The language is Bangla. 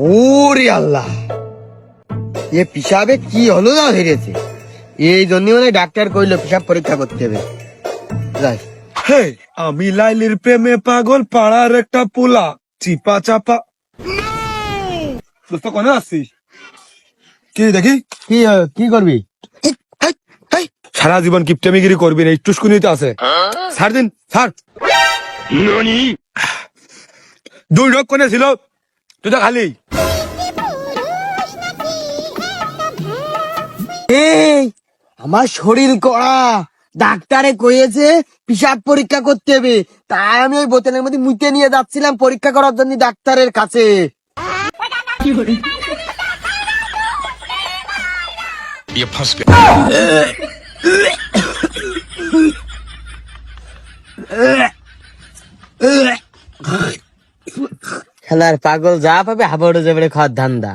ওরে আল্লাহ, এ পিসাবে কি হলো না হেরেছে। এই জন্য মানে ডাক্তার কইলো পিসাব পরীক্ষা করতে হবে। যাই। হে, আমি লাইলির প্রেমে পাগল, পাড়ার একটা পোলা চিপা চাপা। দোস্ত কোনে আসছিস? কি দেখি কি করবি? সারা জীবন কিপটেমিগিরি করবি না, একটু শুনিতে আছে। ছাড় দিন, ছাড়। দুই লোক কোনে ছিল, তুই তো খালি। এই আমার শরীর কড়া, ডাক্তারে কইয়েছে পিসাব পরীক্ষা করতে হবে। তাই আমি ওই বোতলের মধ্যে মুতে নিয়ে যাচ্ছিলাম পরীক্ষা করার জন্য ডাক্তারের কাছে। খেলার পাগল যা পাবে হাবড়ে যাবে খাওয়ার ধান্দা।